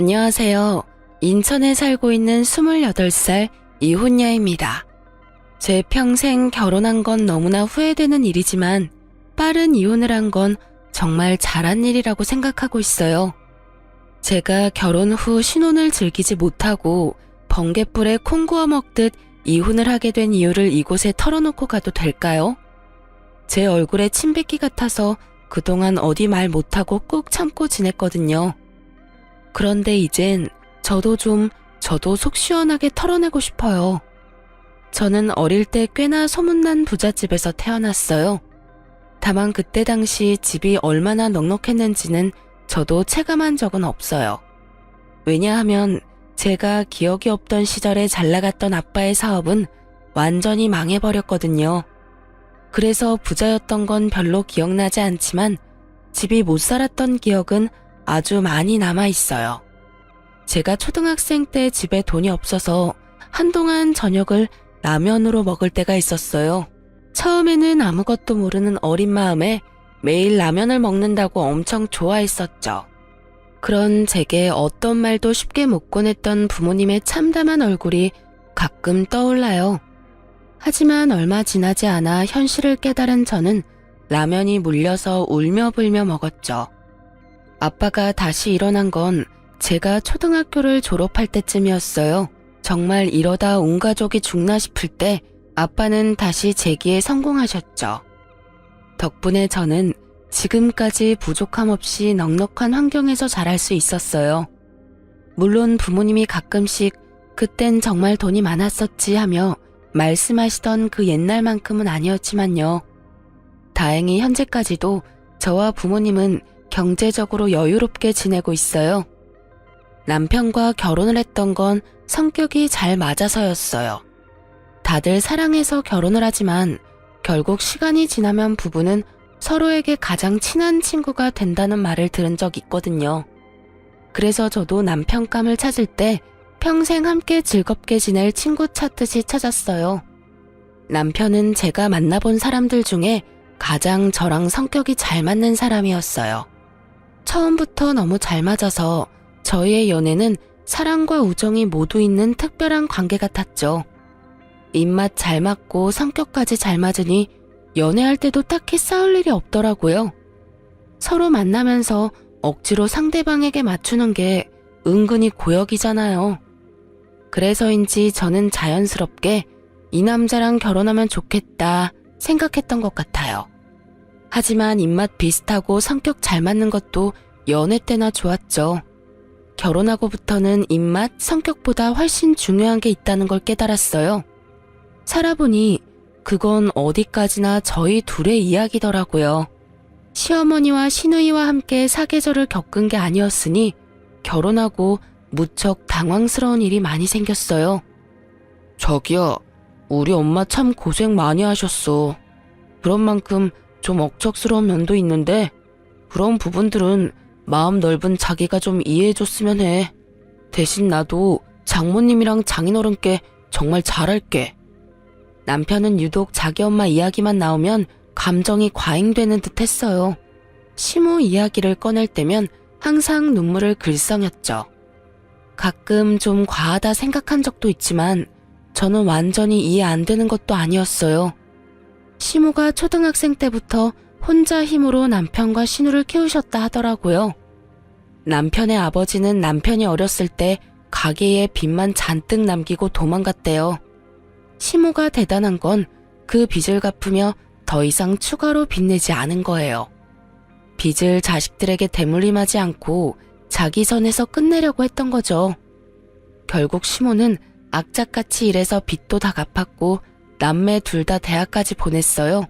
안녕하세요. 인천에 살고 있는 28살 이혼녀입니다. 제 평생 결혼한 건 너무나 후회되는 일이지만 빠른 이혼을 한 건 정말 잘한 일이라고 생각하고 있어요. 제가 결혼 후 신혼을 즐기지 못하고 번갯불에 콩 구워 먹듯 이혼을 하게 된 이유를 이곳에 털어놓고 가도 될까요? 제 얼굴에 침 뱉기 같아서 그동안 어디 말 못하고 꾹 참고 지냈거든요. 그런데 이젠 저도 속 시원하게 털어내고 싶어요. 저는 어릴 때 꽤나 소문난 부잣집에서 태어났어요. 다만 그때 당시 집이 얼마나 넉넉했는지는 저도 체감한 적은 없어요. 왜냐하면 제가 기억이 없던 시절에 잘 나갔던 아빠의 사업은 완전히 망해버렸거든요. 그래서 부자였던 건 별로 기억나지 않지만 집이 못 살았던 기억은 아주 많이 남아있어요. 제가 초등학생 때 집에 돈이 없어서 한동안 저녁을 라면으로 먹을 때가 있었어요. 처음에는 아무것도 모르는 어린 마음에 매일 라면을 먹는다고 엄청 좋아했었죠. 그런 제게 어떤 말도 쉽게 못 꺼냈던 부모님의 참담한 얼굴이 가끔 떠올라요. 하지만 얼마 지나지 않아 현실을 깨달은 저는 라면이 물려서 울며 불며 먹었죠. 아빠가 다시 일어난 건 제가 초등학교를 졸업할 때쯤이었어요. 정말 이러다 온 가족이 죽나 싶을 때 아빠는 다시 재기에 성공하셨죠. 덕분에 저는 지금까지 부족함 없이 넉넉한 환경에서 자랄 수 있었어요. 물론 부모님이 가끔씩 그땐 정말 돈이 많았었지 하며 말씀하시던 그 옛날만큼은 아니었지만요. 다행히 현재까지도 저와 부모님은 경제적으로 여유롭게 지내고 있어요. 남편과 결혼을 했던 건 성격이 잘 맞아서였어요. 다들 사랑해서 결혼을 하지만 결국 시간이 지나면 부부는 서로에게 가장 친한 친구가 된다는 말을 들은 적 있거든요. 그래서 저도 남편감을 찾을 때 평생 함께 즐겁게 지낼 친구 찾듯이 찾았어요. 남편은 제가 만나본 사람들 중에 가장 저랑 성격이 잘 맞는 사람이었어요. 처음부터 너무 잘 맞아서 저희의 연애는 사랑과 우정이 모두 있는 특별한 관계 같았죠. 입맛 잘 맞고 성격까지 잘 맞으니 연애할 때도 딱히 싸울 일이 없더라고요. 서로 만나면서 억지로 상대방에게 맞추는 게 은근히 고역이잖아요. 그래서인지 저는 자연스럽게 이 남자랑 결혼하면 좋겠다 생각했던 것 같아요. 하지만 입맛 비슷하고 성격 잘 맞는 것도 연애 때나 좋았죠. 결혼하고부터는 입맛, 성격보다 훨씬 중요한 게 있다는 걸 깨달았어요. 살아보니 그건 어디까지나 저희 둘의 이야기더라고요. 시어머니와 시누이와 함께 사계절을 겪은 게 아니었으니 결혼하고 무척 당황스러운 일이 많이 생겼어요. 자기야, 우리 엄마 참 고생 많이 하셨어. 그런 만큼 좀 억척스러운 면도 있는데 그런 부분들은 마음 넓은 자기가 좀 이해해줬으면 해. 대신 나도 장모님이랑 장인어른께 정말 잘할게. 남편은 유독 자기 엄마 이야기만 나오면 감정이 과잉되는 듯 했어요. 시모 이야기를 꺼낼 때면 항상 눈물을 글썽였죠. 가끔 좀 과하다 생각한 적도 있지만 저는 완전히 이해 안 되는 것도 아니었어요. 시모가 초등학생 때부터 혼자 힘으로 남편과 시누를 키우셨다 하더라고요. 남편의 아버지는 남편이 어렸을 때 가게에 빚만 잔뜩 남기고 도망갔대요. 시모가 대단한 건 그 빚을 갚으며 더 이상 추가로 빚내지 않은 거예요. 빚을 자식들에게 대물림하지 않고 자기 선에서 끝내려고 했던 거죠. 결국 시모는 악착같이 일해서 빚도 다 갚았고 남매 둘 다 대학까지 보냈어요.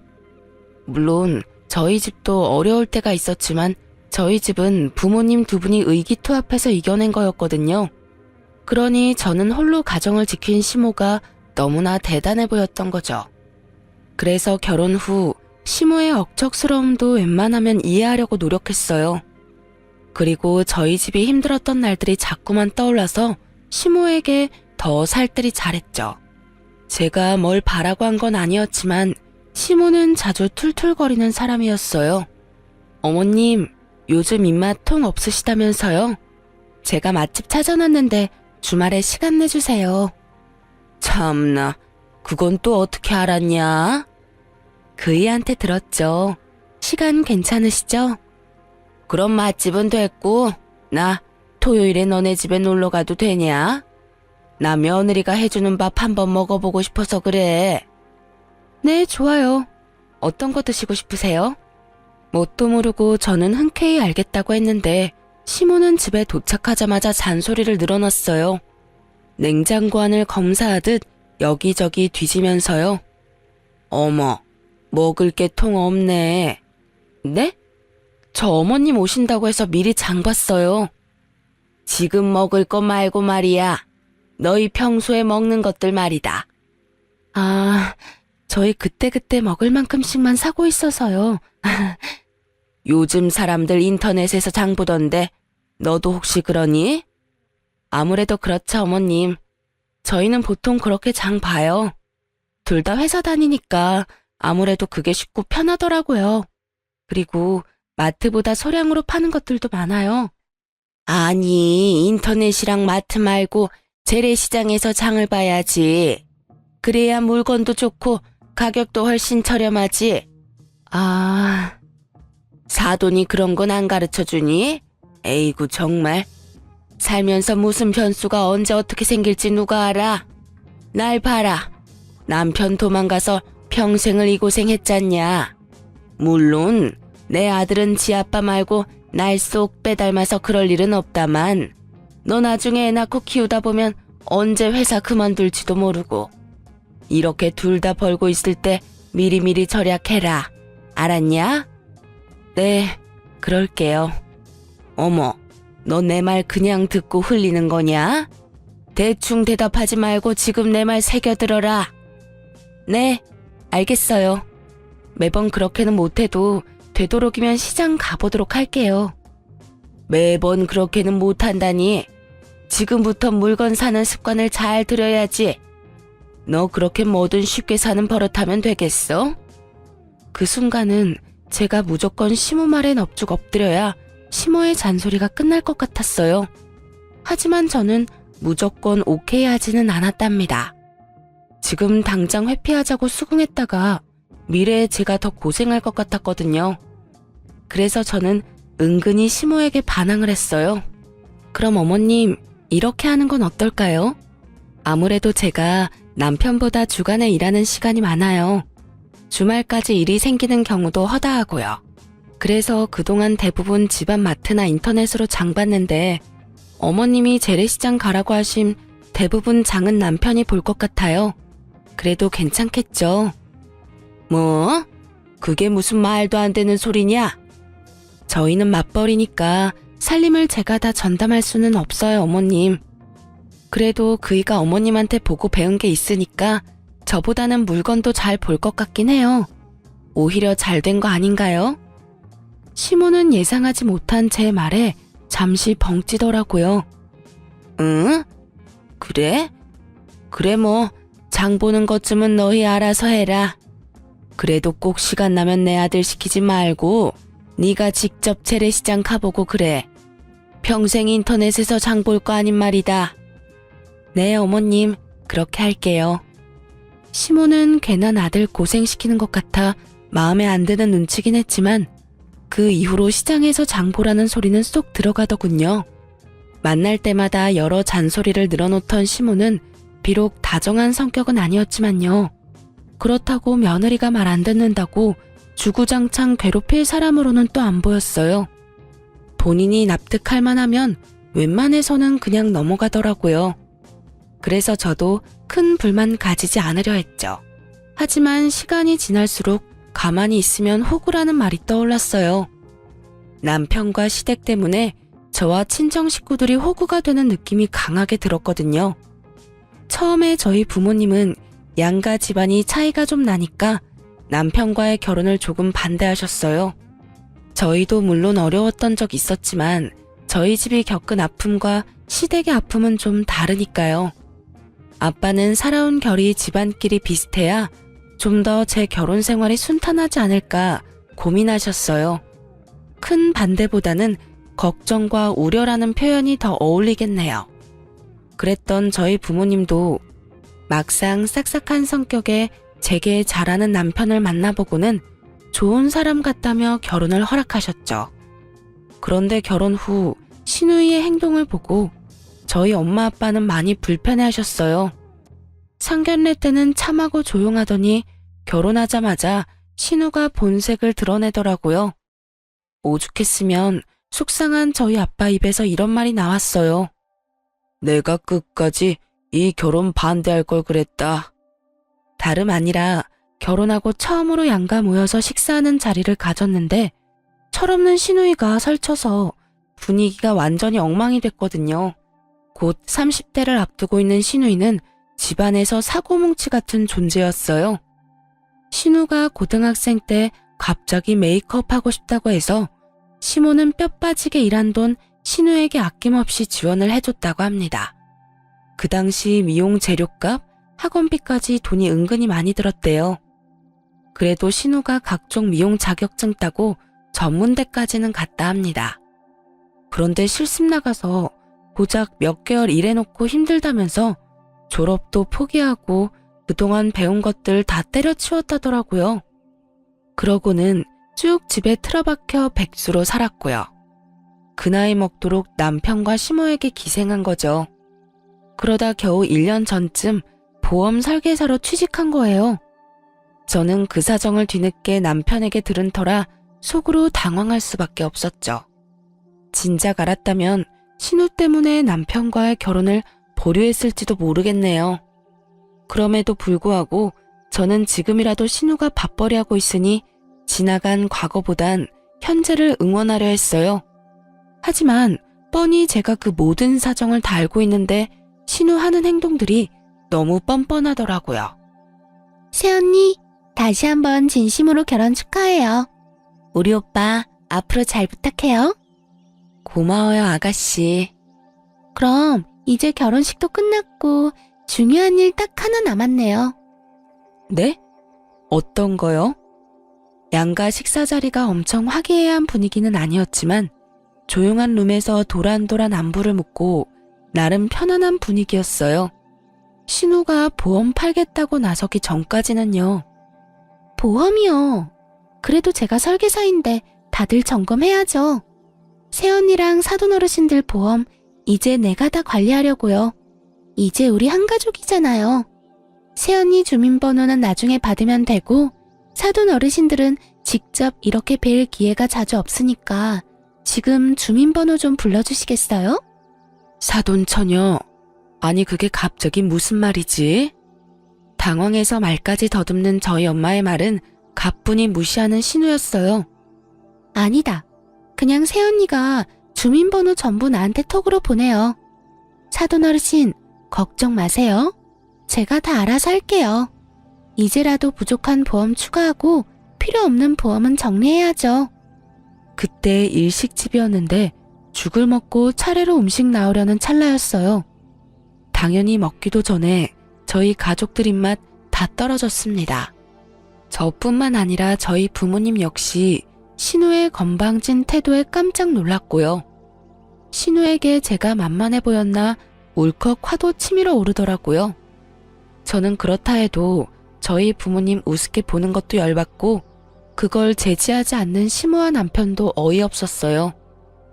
물론 저희 집도 어려울 때가 있었지만 저희 집은 부모님 두 분이 의기투합해서 이겨낸 거였거든요. 그러니 저는 홀로 가정을 지킨 시모가 너무나 대단해 보였던 거죠. 그래서 결혼 후 시모의 억척스러움도 웬만하면 이해하려고 노력했어요. 그리고 저희 집이 힘들었던 날들이 자꾸만 떠올라서 시모에게 더 살뜰히 잘했죠. 제가 뭘 바라고 한 건 아니었지만 시모는 자주 툴툴거리는 사람이었어요. 어머님, 요즘 입맛 통 없으시다면서요? 제가 맛집 찾아놨는데 주말에 시간 내주세요. 참나, 그건 또 어떻게 알았냐? 그이한테 들었죠. 시간 괜찮으시죠? 그럼 맛집은 됐고, 나 토요일에 너네 집에 놀러 가도 되냐? 나 며느리가 해주는 밥 한번 먹어보고 싶어서 그래. 네, 좋아요. 어떤 거 드시고 싶으세요? 뭣도 모르고 저는 흔쾌히 알겠다고 했는데 시모는 집에 도착하자마자 잔소리를 늘어놨어요. 냉장고 안을 검사하듯 여기저기 뒤지면서요. 어머, 먹을 게 통 없네. 네? 저 어머님 오신다고 해서 미리 장 봤어요. 지금 먹을 거 말고 말이야. 너희 평소에 먹는 것들 말이다. 아, 저희 그때그때 먹을 만큼씩만 사고 있어서요. 요즘 사람들 인터넷에서 장 보던데 너도 혹시 그러니? 아무래도 그렇죠, 어머님. 저희는 보통 그렇게 장 봐요. 둘 다 회사 다니니까 아무래도 그게 쉽고 편하더라고요. 그리고 마트보다 소량으로 파는 것들도 많아요. 아니, 인터넷이랑 마트 말고 재래시장에서 장을 봐야지. 그래야 물건도 좋고 가격도 훨씬 저렴하지. 아, 사돈이 그런 건 안 가르쳐주니? 에이구 정말. 살면서 무슨 변수가 언제 어떻게 생길지 누가 알아? 날 봐라. 남편 도망가서 평생을 이 고생했잖냐. 물론 내 아들은 지 아빠 말고 날 쏙 빼닮아서 그럴 일은 없다만 너 나중에 애 낳고 키우다 보면 언제 회사 그만둘지도 모르고. 이렇게 둘 다 벌고 있을 때 미리미리 절약해라. 알았냐? 네, 그럴게요. 어머, 너 내 말 그냥 듣고 흘리는 거냐? 대충 대답하지 말고 지금 내 말 새겨들어라. 네, 알겠어요. 매번 그렇게는 못해도 되도록이면 시장 가보도록 할게요. 매번 그렇게는 못한다니. 지금부터 물건 사는 습관을 잘 들여야지. 너 그렇게 뭐든 쉽게 사는 버릇하면 되겠어? 그 순간은 제가 무조건 시모 말에 넙죽 엎드려야 시모의 잔소리가 끝날 것 같았어요. 하지만 저는 무조건 오케이 하지는 않았답니다. 지금 당장 회피하자고 수긍했다가 미래에 제가 더 고생할 것 같았거든요. 그래서 저는 은근히 시모에게 반항을 했어요. 그럼 어머님, 이렇게 하는 건 어떨까요? 아무래도 제가 남편보다 주간에 일하는 시간이 많아요. 주말까지 일이 생기는 경우도 허다하고요. 그래서 그동안 대부분 집안 마트나 인터넷으로 장 봤는데 어머님이 재래시장 가라고 하심 대부분 장은 남편이 볼 것 같아요. 그래도 괜찮겠죠? 뭐? 그게 무슨 말도 안 되는 소리냐? 저희는 맞벌이니까 살림을 제가 다 전담할 수는 없어요, 어머님. 그래도 그이가 어머님한테 보고 배운 게 있으니까 저보다는 물건도 잘 볼 것 같긴 해요. 오히려 잘 된 거 아닌가요? 시모는 예상하지 못한 제 말에 잠시 벙찌더라고요. 응? 그래? 그래 뭐 장 보는 것쯤은 너희 알아서 해라. 그래도 꼭 시간 나면 내 아들 시키지 말고 네가 직접 재래시장 가보고 그래. 평생 인터넷에서 장 볼 거 아닌 말이다. 네, 어머님, 그렇게 할게요. 시모는 괜한 아들 고생시키는 것 같아 마음에 안 드는 눈치긴 했지만 그 이후로 시장에서 장 보라는 소리는 쏙 들어가더군요. 만날 때마다 여러 잔소리를 늘어놓던 시모는 비록 다정한 성격은 아니었지만요. 그렇다고 며느리가 말 안 듣는다고 주구장창 괴롭힐 사람으로는 또 안 보였어요. 본인이 납득할 만하면 웬만해서는 그냥 넘어가더라고요. 그래서 저도 큰 불만 가지지 않으려 했죠. 하지만 시간이 지날수록 가만히 있으면 호구라는 말이 떠올랐어요. 남편과 시댁 때문에 저와 친정 식구들이 호구가 되는 느낌이 강하게 들었거든요. 처음에 저희 부모님은 양가 집안이 차이가 좀 나니까 남편과의 결혼을 조금 반대하셨어요. 저희도 물론 어려웠던 적 있었지만 저희 집이 겪은 아픔과 시댁의 아픔은 좀 다르니까요. 아빠는 살아온 결이 집안끼리 비슷해야 좀 더 제 결혼 생활이 순탄하지 않을까 고민하셨어요. 큰 반대보다는 걱정과 우려라는 표현이 더 어울리겠네요. 그랬던 저희 부모님도 막상 싹싹한 성격에 제게 잘하는 남편을 만나보고는 좋은 사람 같다며 결혼을 허락하셨죠. 그런데 결혼 후 신우이의 행동을 보고 저희 엄마 아빠는 많이 불편해하셨어요. 상견례 때는 참하고 조용하더니 결혼하자마자 신우가 본색을 드러내더라고요. 오죽했으면 속상한 저희 아빠 입에서 이런 말이 나왔어요. 내가 끝까지 이 결혼 반대할 걸 그랬다. 다름 아니라 결혼하고 처음으로 양가 모여서 식사하는 자리를 가졌는데 철없는 신우이가 설쳐서 분위기가 완전히 엉망이 됐거든요. 곧 30대를 앞두고 있는 신우이는 집안에서 사고뭉치 같은 존재였어요. 신우가 고등학생 때 갑자기 메이크업 하고 싶다고 해서 시모는 뼈 빠지게 일한 돈 신우에게 아낌없이 지원을 해줬다고 합니다. 그 당시 미용 재료값, 학원비까지 돈이 은근히 많이 들었대요. 그래도 신우가 각종 미용 자격증 따고 전문대까지는 갔다 합니다. 그런데 실습 나가서 고작 몇 개월 일해놓고 힘들다면서 졸업도 포기하고 그동안 배운 것들 다 때려치웠다더라고요. 그러고는 쭉 집에 틀어박혀 백수로 살았고요. 그 나이 먹도록 남편과 시모에게 기생한 거죠. 그러다 겨우 1년 전쯤 보험 설계사로 취직한 거예요. 저는 그 사정을 뒤늦게 남편에게 들은 터라 속으로 당황할 수밖에 없었죠. 진작 알았다면 신우 때문에 남편과의 결혼을 보류했을지도 모르겠네요. 그럼에도 불구하고 저는 지금이라도 신우가 밥벌이하고 있으니 지나간 과거보단 현재를 응원하려 했어요. 하지만 뻔히 제가 그 모든 사정을 다 알고 있는데 신우 하는 행동들이 너무 뻔뻔하더라고요. 새언니, 다시 한번 진심으로 결혼 축하해요. 우리 오빠 앞으로 잘 부탁해요. 고마워요, 아가씨. 그럼 이제 결혼식도 끝났고 중요한 일 딱 하나 남았네요. 네? 어떤 거요? 양가 식사 자리가 엄청 화기애애한 분위기는 아니었지만 조용한 룸에서 도란도란 안부를 묻고 나름 편안한 분위기였어요. 신우가 보험 팔겠다고 나서기 전까지는요. 보험이요. 그래도 제가 설계사인데 다들 점검해야죠. 새언니랑 사돈 어르신들 보험 이제 내가 다 관리하려고요. 이제 우리 한 가족이잖아요. 새언니 주민번호는 나중에 받으면 되고 사돈 어르신들은 직접 이렇게 뵐 기회가 자주 없으니까 지금 주민번호 좀 불러주시겠어요? 사돈 처녀, 아니 그게 갑자기 무슨 말이지? 당황해서 말까지 더듬는 저희 엄마의 말은 가뿐히 무시하는 신우였어요. 아니다. 그냥 새언니가 주민번호 전부 나한테 톡으로 보내요. 사돈 어르신, 걱정 마세요. 제가 다 알아서 할게요. 이제라도 부족한 보험 추가하고 필요 없는 보험은 정리해야죠. 그때 일식집이었는데 죽을 먹고 차례로 음식 나오려는 찰나였어요. 당연히 먹기도 전에 저희 가족들 입맛 다 떨어졌습니다. 저뿐만 아니라 저희 부모님 역시 신우의 건방진 태도에 깜짝 놀랐고요. 신우에게 제가 만만해 보였나 울컥 화도 치밀어 오르더라고요. 저는 그렇다 해도 저희 부모님 우습게 보는 것도 열받고 그걸 제지하지 않는 시모한 남편도 어이없었어요.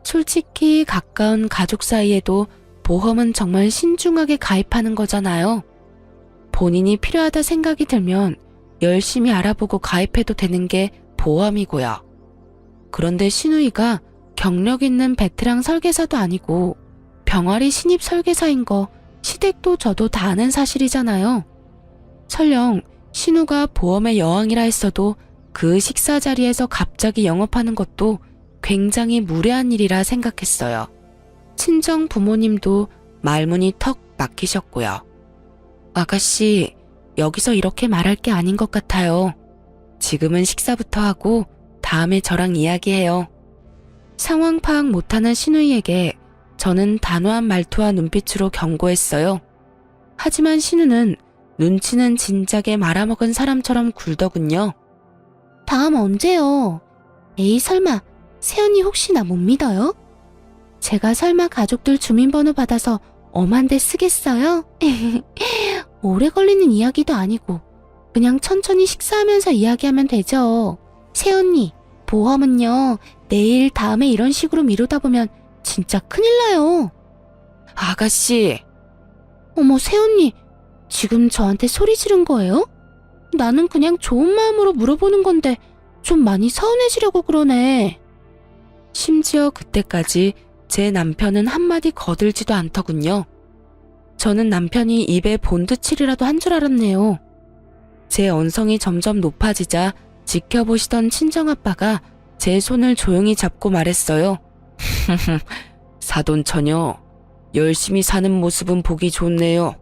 솔직히 가까운 가족 사이에도 보험은 정말 신중하게 가입하는 거잖아요. 본인이 필요하다 생각이 들면 열심히 알아보고 가입해도 되는 게 보험이고요. 그런데 신우이가 경력 있는 베테랑 설계사도 아니고 병아리 신입 설계사인 거 시댁도 저도 다 아는 사실이잖아요. 설령 신우가 보험의 여왕이라 했어도 그 식사 자리에서 갑자기 영업하는 것도 굉장히 무례한 일이라 생각했어요. 친정 부모님도 말문이 턱 막히셨고요. 아가씨, 여기서 이렇게 말할 게 아닌 것 같아요. 지금은 식사부터 하고 다음에 저랑 이야기해요. 상황 파악 못하는 신우이에게 저는 단호한 말투와 눈빛으로 경고했어요. 하지만 신우는 눈치는 진작에 말아먹은 사람처럼 굴더군요. 다음 언제요? 에이 설마 새언니 혹시 나 못 믿어요? 제가 설마 가족들 주민번호 받아서 엄한 데 쓰겠어요? 오래 걸리는 이야기도 아니고 그냥 천천히 식사하면서 이야기하면 되죠. 새언니, 보험은요, 내일 다음에 이런 식으로 미루다 보면 진짜 큰일 나요. 아가씨, 어머, 새언니, 지금 저한테 소리 지른 거예요? 나는 그냥 좋은 마음으로 물어보는 건데 좀 많이 서운해지려고 그러네. 심지어 그때까지 제 남편은 한마디 거들지도 않더군요. 저는 남편이 입에 본드칠이라도 한 줄 알았네요. 제 언성이 점점 높아지자 지켜보시던 친정아빠가 제 손을 조용히 잡고 말했어요. 사돈처녀, 열심히 사는 모습은 보기 좋네요.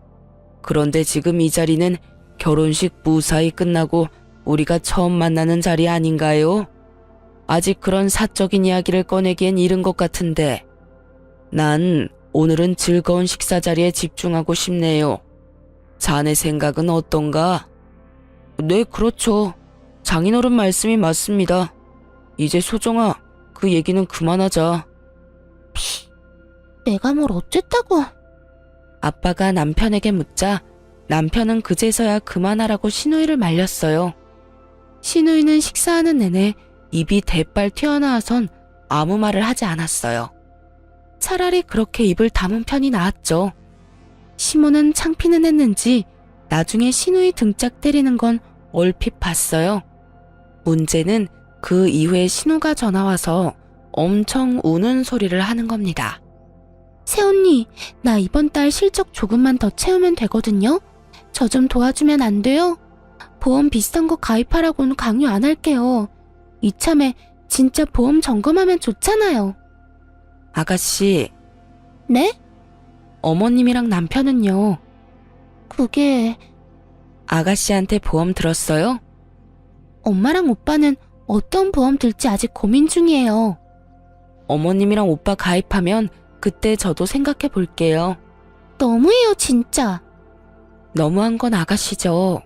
그런데 지금 이 자리는 결혼식 무사히 끝나고 우리가 처음 만나는 자리 아닌가요? 아직 그런 사적인 이야기를 꺼내기엔 이른 것 같은데 난 오늘은 즐거운 식사 자리에 집중하고 싶네요. 자네 생각은 어떤가? 네, 그렇죠. 장인어른 말씀이 맞습니다. 이제 소정아, 그 얘기는 그만하자. 내가 뭘 어쨌다고. 아빠가 남편에게 묻자 남편은 그제서야 그만하라고 시누이를 말렸어요. 시누이는 식사하는 내내 입이 대빨 튀어나와선 아무 말을 하지 않았어요. 차라리 그렇게 입을 다문 편이 나았죠. 시모는 창피는 했는지 나중에 시누이 등짝 때리는 건 얼핏 봤어요. 문제는 그 이후에 신우가 전화와서 엄청 우는 소리를 하는 겁니다. 새언니, 나 이번 달 실적 조금만 더 채우면 되거든요? 저 좀 도와주면 안 돼요? 보험 비슷한 거 가입하라고는 강요 안 할게요. 이참에 진짜 보험 점검하면 좋잖아요. 아가씨, 네? 어머님이랑 남편은요? 그게 아가씨한테 보험 들었어요? 엄마랑 오빠는 어떤 보험 들지 아직 고민 중이에요. 어머님이랑 오빠 가입하면 그때 저도 생각해 볼게요. 너무해요, 진짜. 너무한 건 아가씨죠.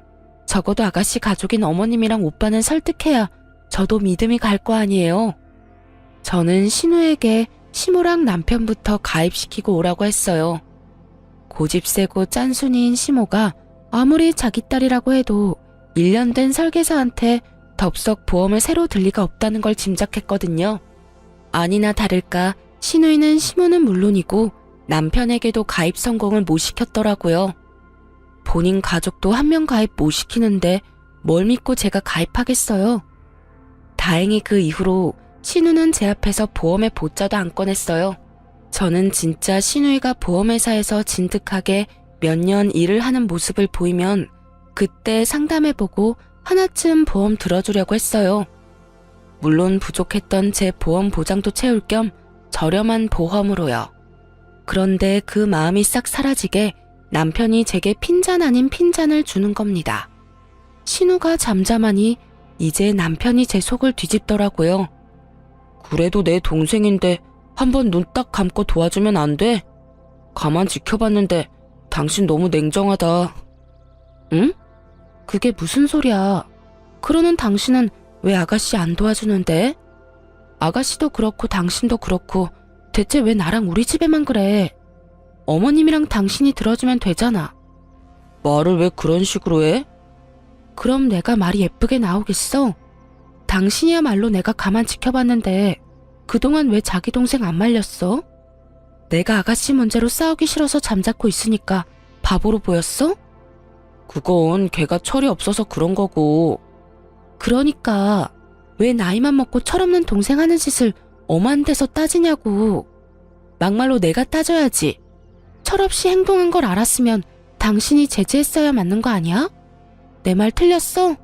적어도 아가씨 가족인 어머님이랑 오빠는 설득해야 저도 믿음이 갈 거 아니에요. 저는 신우에게 시모랑 남편부터 가입시키고 오라고 했어요. 고집 세고 짠순이인 시모가 아무리 자기 딸이라고 해도 1년 된 설계사한테 덥석 보험을 새로 들 리가 없다는 걸 짐작했거든요. 아니나 다를까 시누이는 시모는 물론이고 남편에게도 가입 성공을 못 시켰더라고요. 본인 가족도 한 명 가입 못 시키는데 뭘 믿고 제가 가입하겠어요. 다행히 그 이후로 신우는 제 앞에서 보험의 보자도 안 꺼냈어요. 저는 진짜 신우이가 보험회사에서 진득하게 몇 년 일을 하는 모습을 보이면 그때 상담해보고 하나쯤 보험 들어주려고 했어요. 물론 부족했던 제 보험 보장도 채울 겸 저렴한 보험으로요. 그런데 그 마음이 싹 사라지게 남편이 제게 핀잔 아닌 핀잔을 주는 겁니다. 신우가 잠잠하니 이제 남편이 제 속을 뒤집더라고요. 그래도 내 동생인데 한번 눈 딱 감고 도와주면 안 돼? 가만 지켜봤는데 당신 너무 냉정하다. 응? 그게 무슨 소리야. 그러는 당신은 왜 아가씨 안 도와주는데? 아가씨도 그렇고 당신도 그렇고 대체 왜 나랑 우리 집에만 그래? 어머님이랑 당신이 들어주면 되잖아. 말을 왜 그런 식으로 해? 그럼 내가 말이 예쁘게 나오겠어? 당신이야말로 내가 가만 지켜봤는데 그동안 왜 자기 동생 안 말렸어? 내가 아가씨 문제로 싸우기 싫어서 잠자코 있으니까 바보로 보였어? 그건 걔가 철이 없어서 그런 거고. 그러니까 왜 나이만 먹고 철없는 동생 하는 짓을 엄한 데서 따지냐고. 막말로 내가 따져야지. 철없이 행동한 걸 알았으면 당신이 제재했어야 맞는 거 아니야? 내 말 틀렸어?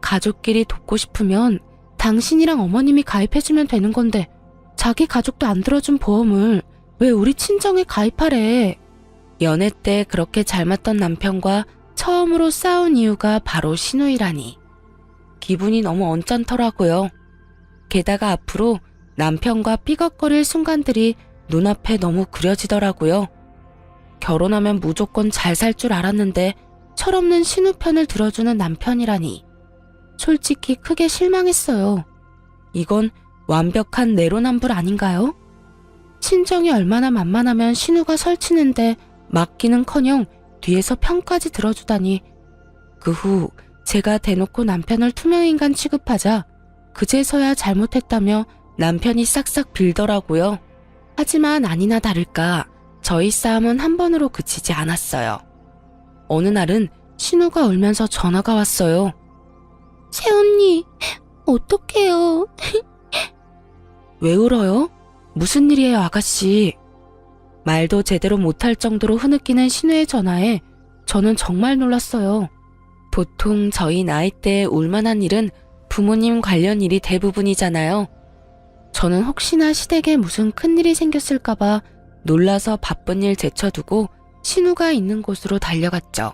가족끼리 돕고 싶으면 당신이랑 어머님이 가입해주면 되는 건데 자기 가족도 안 들어준 보험을 왜 우리 친정에 가입하래? 연애 때 그렇게 잘 맞던 남편과 처음으로 싸운 이유가 바로 신우이라니. 기분이 너무 언짢더라고요. 게다가 앞으로 남편과 삐걱거릴 순간들이 눈앞에 너무 그려지더라고요. 결혼하면 무조건 잘 살 줄 알았는데 철없는 신우 편을 들어주는 남편이라니. 솔직히 크게 실망했어요. 이건 완벽한 내로남불 아닌가요? 친정이 얼마나 만만하면 신우가 설치는데 맡기는커녕 뒤에서 편까지 들어주다니. 그 후 제가 대놓고 남편을 투명인간 취급하자 그제서야 잘못했다며 남편이 싹싹 빌더라고요. 하지만 아니나 다를까 저희 싸움은 한 번으로 그치지 않았어요. 어느 날은 신우가 울면서 전화가 왔어요. 새언니, 어떡해요? 왜 울어요? 무슨 일이에요, 아가씨? 말도 제대로 못할 정도로 흐느끼는 신우의 전화에 저는 정말 놀랐어요. 보통 저희 나이대에 울만한 일은 부모님 관련 일이 대부분이잖아요. 저는 혹시나 시댁에 무슨 큰일이 생겼을까봐 놀라서 바쁜 일 제쳐두고 신우가 있는 곳으로 달려갔죠.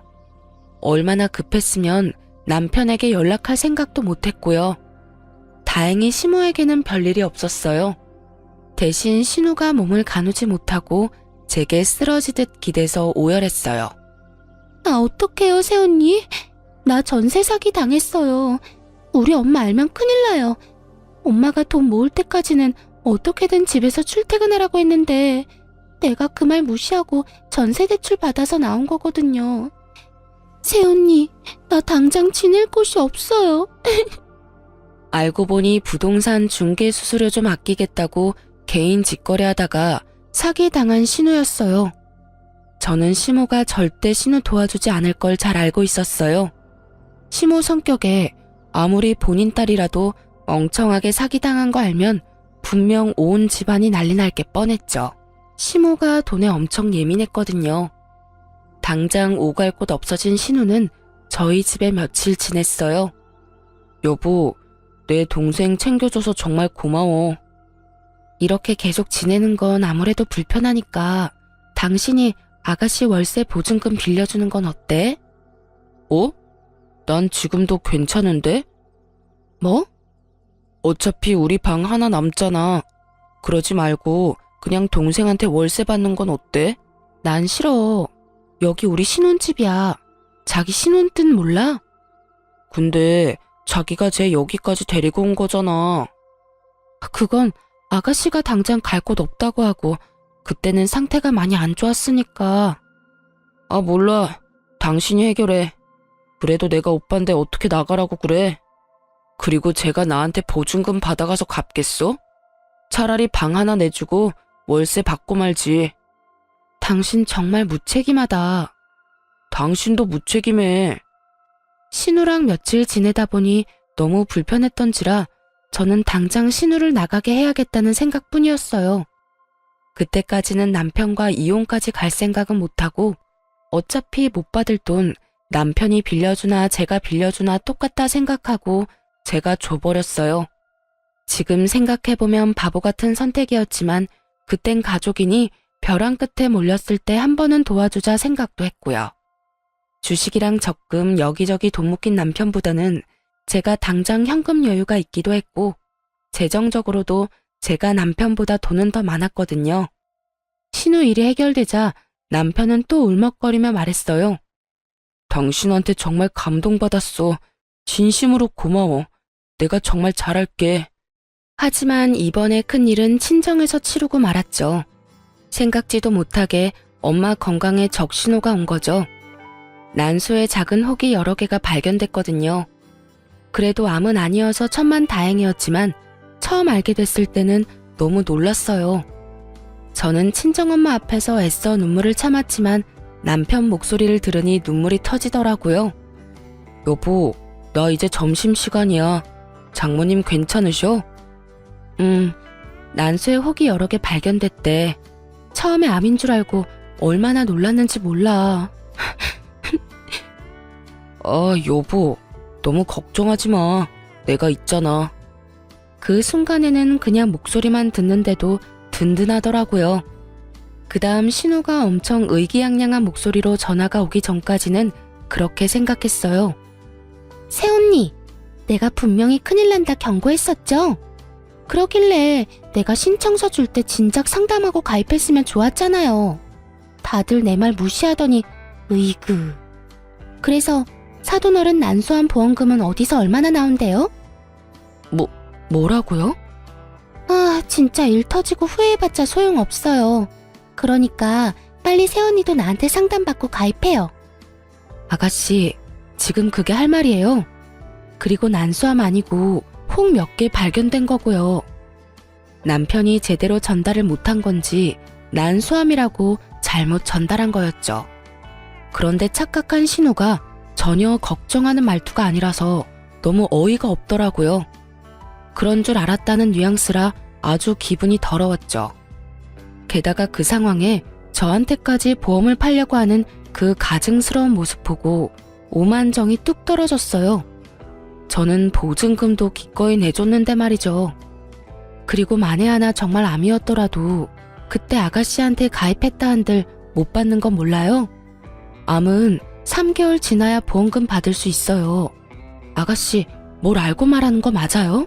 얼마나 급했으면 남편에게 연락할 생각도 못했고요. 다행히 시모에게는 별일이 없었어요. 대신 신우가 몸을 가누지 못하고 제게 쓰러지듯 기대서 오열했어요. 아, 어떡해요, 새언니? 나 전세 사기 당했어요. 우리 엄마 알면 큰일 나요. 엄마가 돈 모을 때까지는 어떻게든 집에서 출퇴근하라고 했는데 내가 그 말 무시하고 전세 대출 받아서 나온 거거든요. 새언니, 나 당장 지낼 곳이 없어요. 알고 보니 부동산 중개 수수료 좀 아끼겠다고 개인 직거래하다가 사기당한 신우였어요. 저는 시모가 절대 신우 도와주지 않을 걸 잘 알고 있었어요. 시모 성격에 아무리 본인 딸이라도 멍청하게 사기당한 거 알면 분명 온 집안이 난리 날 게 뻔했죠. 시모가 돈에 엄청 예민했거든요. 당장 오갈 곳 없어진 신우는 저희 집에 며칠 지냈어요. 여보, 내 동생 챙겨줘서 정말 고마워. 이렇게 계속 지내는 건 아무래도 불편하니까 당신이 아가씨 월세 보증금 빌려주는 건 어때? 어? 난 지금도 괜찮은데? 뭐? 어차피 우리 방 하나 남잖아. 그러지 말고 그냥 동생한테 월세 받는 건 어때? 난 싫어. 여기 우리 신혼집이야. 자기 신혼 뜻 몰라? 근데 자기가 쟤 여기까지 데리고 온 거잖아. 그건 아가씨가 당장 갈 곳 없다고 하고 그때는 상태가 많이 안 좋았으니까. 아, 몰라. 당신이 해결해. 그래도 내가 오빠인데 어떻게 나가라고 그래? 그리고 제가 나한테 보증금 받아가서 갚겠어? 차라리 방 하나 내주고 월세 받고 말지. 당신 정말 무책임하다. 당신도 무책임해. 신우랑 며칠 지내다 보니 너무 불편했던지라 저는 당장 신우를 나가게 해야겠다는 생각뿐이었어요. 그때까지는 남편과 이혼까지 갈 생각은 못하고 어차피 못 받을 돈 남편이 빌려주나 제가 빌려주나 똑같다 생각하고 제가 줘버렸어요. 지금 생각해보면 바보 같은 선택이었지만 그땐 가족이니 벼랑 끝에 몰렸을 때 한 번은 도와주자 생각도 했고요. 주식이랑 적금 여기저기 돈 묶인 남편보다는 제가 당장 현금 여유가 있기도 했고 재정적으로도 제가 남편보다 돈은 더 많았거든요. 신우 일이 해결되자 남편은 또 울먹거리며 말했어요. 당신한테 정말 감동받았어. 진심으로 고마워. 내가 정말 잘할게. 하지만 이번에 큰일은 친정에서 치르고 말았죠. 생각지도 못하게 엄마 건강에 적신호가 온 거죠. 난소에 작은 혹이 여러 개가 발견됐거든요. 그래도 암은 아니어서 천만다행이었지만 처음 알게 됐을 때는 너무 놀랐어요. 저는 친정엄마 앞에서 애써 눈물을 참았지만 남편 목소리를 들으니 눈물이 터지더라고요. 여보, 나 이제 점심시간이야. 장모님 괜찮으셔? 난소에 혹이 여러 개 발견됐대. 처음에 암인 줄 알고 얼마나 놀랐는지 몰라. 아, 여보, 너무 걱정하지 마. 내가 있잖아. 그 순간에는 그냥 목소리만 듣는데도 든든하더라고요. 그 다음 신우가 엄청 의기양양한 목소리로 전화가 오기 전까지는 그렇게 생각했어요. 새언니, 내가 분명히 큰일 난다 경고했었죠? 그러길래 내가 신청서 줄 때 진작 상담하고 가입했으면 좋았잖아요. 다들 내 말 무시하더니 으이그. 그래서 사돈어른 난소암 보험금은 어디서 얼마나 나온대요? 뭐라고요? 아, 진짜 일 터지고 후회해봤자 소용없어요. 그러니까 빨리 새언니도 나한테 상담받고 가입해요. 아가씨, 지금 그게 할 말이에요. 그리고 난수함 아니고 혹 몇 개 발견된 거고요. 남편이 제대로 전달을 못한 건지 난수함이라고 잘못 전달한 거였죠. 그런데 착각한 신우가 전혀 걱정하는 말투가 아니라서 너무 어이가 없더라고요. 그런 줄 알았다는 뉘앙스라 아주 기분이 더러웠죠. 게다가 그 상황에 저한테까지 보험을 팔려고 하는 그 가증스러운 모습 보고 오만정이 뚝 떨어졌어요. 저는 보증금도 기꺼이 내줬는데 말이죠. 그리고 만에 하나 정말 암이었더라도 그때 아가씨한테 가입했다 한들 못 받는 건 몰라요? 암은 3개월 지나야 보험금 받을 수 있어요. 아가씨, 뭘 알고 말하는 거 맞아요?